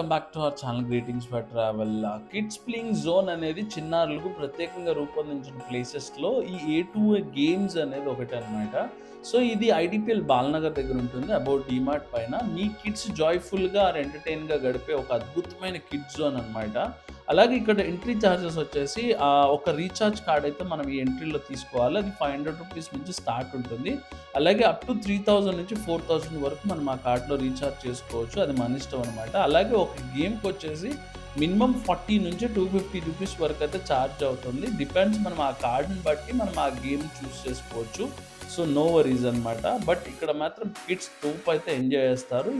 Welcome back to our channel greetings for travel. Kids playing zone అనేది చిన్నారులకు ప్రత్యేకంగా రూపొందించిన ప్లేసెస్లో ఈ A2A గేమ్స్ అనేది ఒకటి అనమాట. సో ఇది ఐడిపిఎల్ బాలనగర్ దగ్గర ఉంటుంది, అబౌట్ డిమార్ట్ పైన. మీ కిడ్స్ జాయ్ఫుల్గా ఆర్ ఎంటర్టైన్గా గడిపే ఒక అద్భుతమైన కిడ్స్ జోన్ అనమాట. అలాగే ఇక్కడ ఎంట్రీ ఛార్జెస్ వచ్చేసి ఒక రీఛార్జ్ కార్డ్ అయితే మనం ఈ ఎంట్రీలో తీసుకోవాలి. అది 500 రూపీస్ నుంచి స్టార్ట్ ఉంటుంది. అలాగే అప్ టు 3000 నుంచి 4000 వరకు మనం ఆ కార్డ్లో రీఛార్జ్ చేసుకోవచ్చు. అది మన ఇష్టం అనమాట. అలాగే ఒక గేమ్కి వచ్చేసి మినిమం 40 నుంచి 250 రూపీస్ వరకు అయితే ఛార్జ్ అవుతుంది. డిపెండ్స్, మనం ఆ కార్డుని బట్టి మనం ఆ గేమ్ చూస్ చేసుకోవచ్చు. సో నో వరీస్ అనమాట. బట్ ఇక్కడ మాత్రం కిడ్స్ తోపు అయితే ఎంజాయ్ చేస్తారు.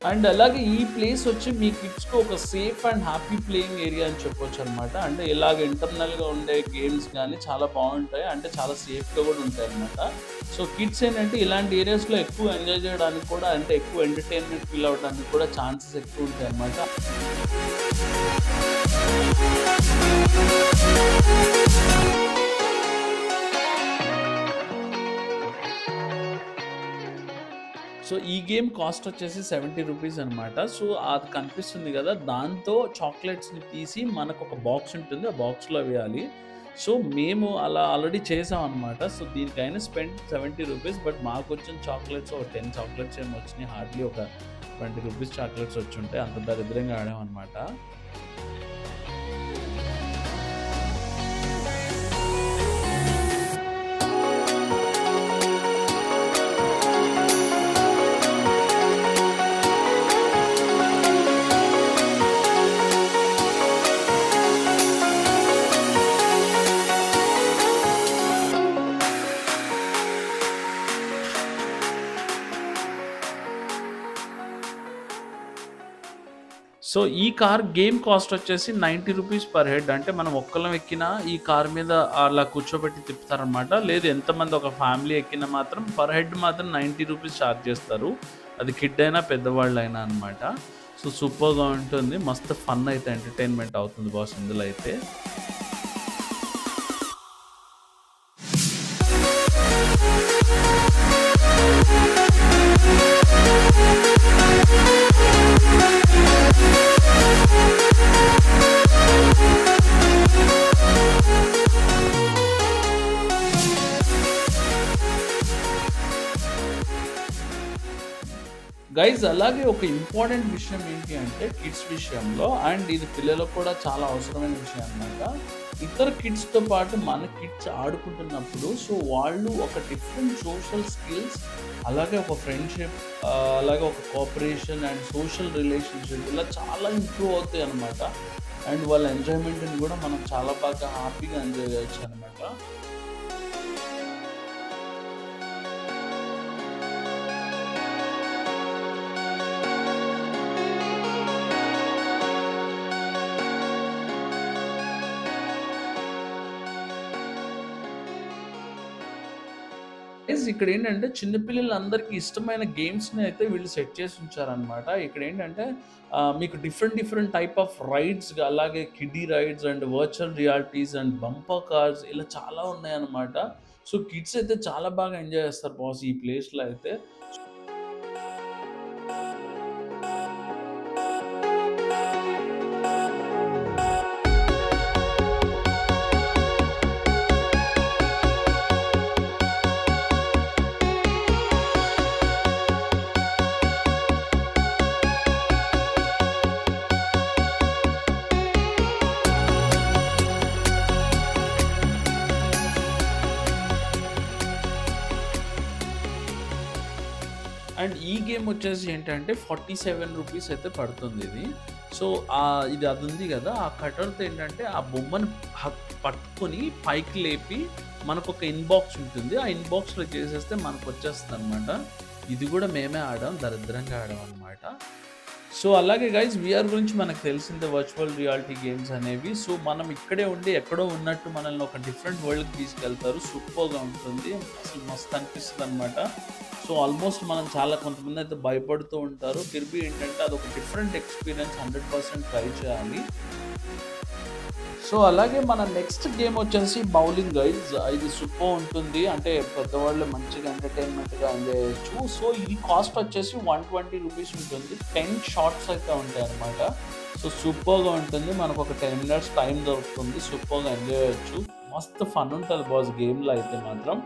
అండ్ అలాగే ఈ ప్లేస్ వచ్చి మీ కిడ్స్కి ఒక safe and happy playing area అని చెప్పొచ్చు అనమాట. అంటే ఇలాగ ఇంటర్నల్గా ఉండే గేమ్స్ కానీ చాలా బాగుంటాయి, అంటే చాలా సేఫ్గా కూడా ఉంటాయి అనమాట. సో కిడ్స్ ఏంటంటే ఇలాంటి ఏరియాస్లో ఎక్కువ ఎంజాయ్ చేయడానికి కూడా, అంటే ఎక్కువ ఎంటర్టైన్మెంట్ ఫీల్ అవ్వడానికి కూడా ఛాన్సెస్ ఎక్కువ ఉంటాయి అనమాట. సో ఈ గేమ్ కాస్ట్ వచ్చేసి 70 రూపీస్ అనమాట. సో అది కనిపిస్తుంది కదా, దాంతో చాక్లెట్స్ని తీసి మనకు ఒక బాక్స్ ఉంటుంది, ఆ బాక్స్లో వేయాలి. సో మేము అలా ఆల్రెడీ చేసాం అనమాట. సో దీనికైనా స్పెండ్ 70 రూపీస్. బట్ మాకు వచ్చిన చాక్లెట్స్ ఒక 10 చాక్లెట్స్ ఏమో వచ్చినాయి. హార్డ్లీ ఒక 20 రూపీస్ చాక్లెట్స్ వచ్చి ఉంటాయి. అంత దరిద్రంగా ఆడామన్నమాట. సో ఈ కార్ గేమ్ కాస్ట్ వచ్చేసి 90 రూపీస్ పర్ హెడ్. అంటే మనం ఒక్కళ్ళం ఎక్కినా ఈ కార్ మీద అలా కూర్చోబెట్టి తిప్పుతారనమాట. లేదు ఎంతమంది ఒక ఫ్యామిలీ ఎక్కినా మాత్రం పర్ హెడ్ మాత్రం 90 రూపీస్ ఛార్జ్ చేస్తారు. అది కిడ్ అయినా పెద్దవాళ్ళు అయినా అనమాట. సో సూపర్గా ఉంటుంది, మస్తు ఫన్ అయితే ఎంటర్టైన్మెంట్ అవుతుంది బాస్ ఇందులో అయితే. గైజ్ అలాగే ఒక ఇంపార్టెంట్ విషయం ఏంటి అంటే కిడ్స్ విషయంలో, అండ్ ఇది పిల్లలకు కూడా చాలా అవసరమైన విషయం అన్నమాట. ఇతర కిడ్స్తో పాటు మన కిడ్స్ ఆడుకుంటున్నప్పుడు సో వాళ్ళు ఒక డిఫరెంట్ సోషల్ స్కిల్స్, అలాగే ఒక ఫ్రెండ్షిప్, అలాగే ఒక కోఆపరేషన్ అండ్ సోషల్ రిలేషన్షిప్ ఇలా చాలా ఇంప్రూవ్ అవుతాయి అనమాట. అండ్ వాళ్ళ ఎంజాయ్మెంట్ని కూడా మనం చాలా బాగా హ్యాపీగా ఎంజాయ్ చేయొచ్చు అనమాట. ఇక్కడ ఏంటంటే చిన్నపిల్లలందరికీ ఇష్టమైన గేమ్స్ని అయితే వీళ్ళు సెట్ చేసి ఉంచారనమాట. ఇక్కడ ఏంటంటే మీకు డిఫరెంట్ టైప్ ఆఫ్ రైడ్స్, అలాగే kiddie rides and virtual realities and bumper cars ఇలా చాలా ఉన్నాయన్నమాట. సో కిడ్స్ అయితే చాలా బాగా ఎంజాయ్ చేస్తారు బాస్ ఈ ప్లేస్లో అయితే. అండ్ ఈ గేమ్ వచ్చేసి ఏంటంటే 47 రూపీస్ అయితే పడుతుంది ఇది. సో ఇది అది ఉంది కదా, ఆ కటర్తో ఏంటంటే ఆ బొమ్మను పట్టుకొని పైకి లేపి మనకు ఒక ఇన్బాక్స్ ఉంటుంది, ఆ ఇన్బాక్స్లో చేసేస్తే మనకు వచ్చేస్తుంది అనమాట. ఇది కూడా మేమే ఆడాం, దరిద్రంగా ఆడాం అనమాట. సో అలాగే గైస్ వీఆర్ గురించి మనకు తెలిసిందే వర్చువల్ రియాలిటీ గేమ్స్ అనేవి. సో మనం ఇక్కడే ఉండి ఎక్కడో ఉన్నట్టు మనల్ని ఒక డిఫరెంట్ వరల్డ్కి తీసుకెళ్తారు. సూపర్గా ఉంటుంది, అసలు మస్తు అనిపిస్తుంది అనమాట. సో ఆల్మోస్ట్ మనం చాలా కొంతమంది అయితే భయపడుతూ ఉంటారు. కిర్బీ ఏంటంటే అదొక డిఫరెంట్ ఎక్స్పీరియన్స్, 100% ట్రై చేయాలి. సో అలాగే మన నెక్స్ట్ గేమ్ వచ్చేసి బౌలింగ్ గైజ్. ఇది సూపర్ ఉంటుంది, అంటే పెద్దవాళ్ళు మంచిగా ఎంటర్టైన్మెంట్గా ఎంజాయ్ చేయొచ్చు. సో ఇది కాస్ట్ వచ్చేసి 120 రూపీస్ ఉంటుంది. 10 షాట్స్ అయితే ఉంటాయి అనమాట. సో సూపర్గా ఉంటుంది, మనకు ఒక 10 minutes టైం దొరుకుతుంది, సూపర్గా ఎంజాయ్ చేయొచ్చు. మస్తు ఫన్ ఉంటుంది బాస్ గేమ్లో అయితే మాత్రం.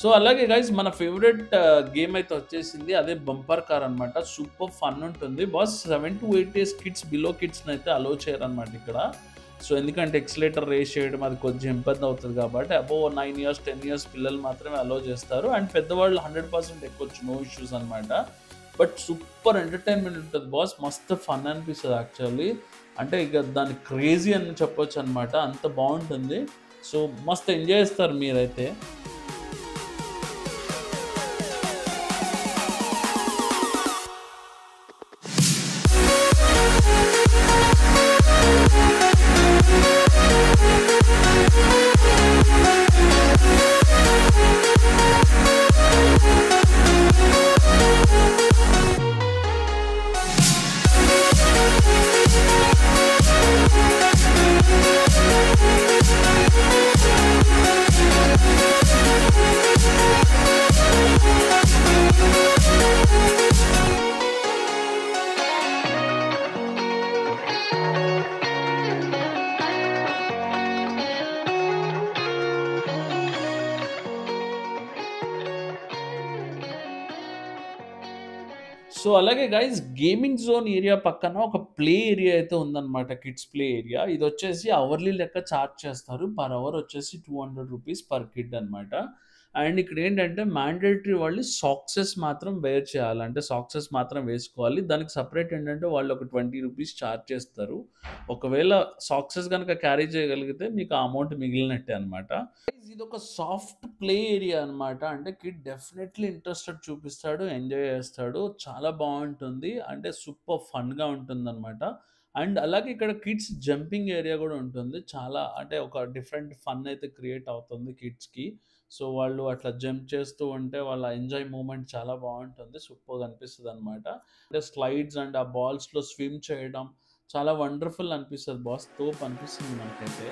సో అలాగే గైస్ మన ఫేవరెట్ గేమ్ అయితే వచ్చేసింది, అదే బంపర్ కార్ అనమాట. సూపర్ ఫన్ ఉంటుంది boss. 7 to 8 years kids, below కిడ్స్ని అయితే అలో చేయరనమాట ఇక్కడ. సో ఎందుకంటే ఎక్సలేటర్ రేస్ చేయడం అది కొంచెం ఇబ్బంది అవుతుంది కాబట్టి అబోవ్ 9 years 10 years పిల్లలు మాత్రమే అలో చేస్తారు. అండ్ పెద్దవాళ్ళు 100% ఎక్కొచ్చు, నో ఇష్యూస్ అనమాట. బట్ సూపర్ ఎంటర్టైన్మెంట్ ఉంటుంది బాస్, మస్తు ఫన్ అనిపిస్తుంది యాక్చువల్లీ. అంటే ఇక దాన్ని క్రేజీ అని చెప్పొచ్చు అనమాట, అంత బాగుంటుంది. సో మస్తు ఎంజాయ్ చేస్తారు మీరైతే. సో అలాగే గైస్ గేమింగ్ జోన్ ఏరియా పక్కన ఒక ప్లే ఏరియా అయితే ఉందన్నమాట, కిడ్స్ ప్లే ఏరియా. ఇది వచ్చేసి అవర్లీ లెక్క ఛార్జ్ చేస్తారు, పర్ అవర్ వచ్చేసి 200 రూపీస్ పర్ కిడ్ అనమాట. అండ్ ఇక్కడ ఏంటంటే మ్యాండేటరీ వాళ్ళు సాక్సెస్ మాత్రం వేర్ చేయాలి, అంటే సాక్సెస్ మాత్రం వేసుకోవాలి. దానికి సపరేట్ ఏంటంటే వాళ్ళు ఒక 20 రూపీస్ ఛార్జ్ చేస్తారు. ఒకవేళ సాక్సెస్ కనుక క్యారీ చేయగలిగితే మీకు ఆ అమౌంట్ మిగిలినట్టే అనమాట. ఇది ఒక సాఫ్ట్ ప్లే ఏరియా అనమాట, అంటే కిడ్ డెఫినెట్లీ ఇంట్రెస్టెడ్ చూపిస్తాడు, ఎంజాయ్ చేస్తాడు, చాలా బాగుంటుంది, అంటే సూపర్ ఫన్గా ఉంటుంది అనమాట. అండ్ అలాగే ఇక్కడ కిడ్స్ జంపింగ్ ఏరియా కూడా ఉంటుంది, చాలా అంటే ఒక డిఫరెంట్ ఫన్ అయితే క్రియేట్ అవుతుంది కిడ్స్కి. సో వాళ్ళు అట్లా జంప్ చేస్తూ ఉంటే వాళ్ళ ఎంజాయ్ మూమెంట్ చాలా బాగుంటుంది, సూపర్గా అనిపిస్తుంది అనమాట. అంటే స్లైడ్స్ అండ్ ఆ బాల్స్లో స్విమ్ చేయడం చాలా వండర్ఫుల్ అనిపిస్తుంది బాస్, తోపు అనిపిస్తుంది మనకైతే.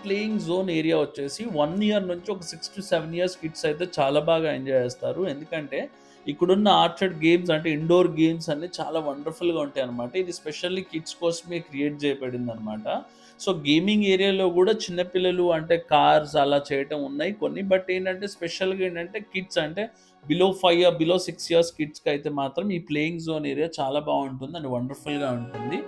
ప్లేయింగ్ జోన్ ఏరియా వచ్చేసి 1 year నుంచి ఒక 6 to 7 years కిడ్స్ అయితే చాలా బాగా ఎంజాయ్ చేస్తారు. ఎందుకంటే ఇక్కడున్న ఆర్చర్డ్ గేమ్స్ అంటే ఇండోర్ గేమ్స్ అన్ని చాలా వండర్ఫుల్గా ఉంటాయి అనమాట. ఇది స్పెషల్లీ కిడ్స్ కోసమే క్రియేట్ చేయబడింది అనమాట. సో గేమింగ్ ఏరియాలో కూడా చిన్నపిల్లలు అంటే కార్స్ అలా చేయటం ఉన్నాయి కొన్ని. బట్ ఏంటంటే స్పెషల్గా ఏంటంటే కిడ్స్ అంటే బిలో 6 years కిడ్స్కి అయితే మాత్రం ఈ ప్లేయింగ్ జోన్ ఏరియా చాలా బాగుంటుంది అండ్ వండర్ఫుల్గా ఉంటుంది.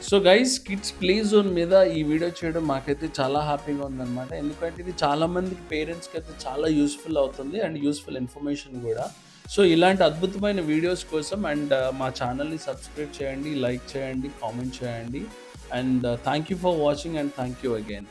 So guys, kids play zone మీద ఈ వీడియో చేయడం మాకైతే చాలా హ్యాపీగా ఉందనమాట. ఎందుకంటే ఇది చాలామందికి పేరెంట్స్‌కి అయితే చాలా యూస్‌ఫుల్ అవుతుంది అండ్ యూస్‌ఫుల్ ఇన్ఫర్మేషన్ కూడా. సో ఇలాంటి అద్భుతమైన వీడియోస్ కోసం అండ్ మా ఛానల్‌ని సబ్స్క్రైబ్ చేయండి, లైక్ చేయండి, కామెంట్ చేయండి. And thank you for watching and thank you again.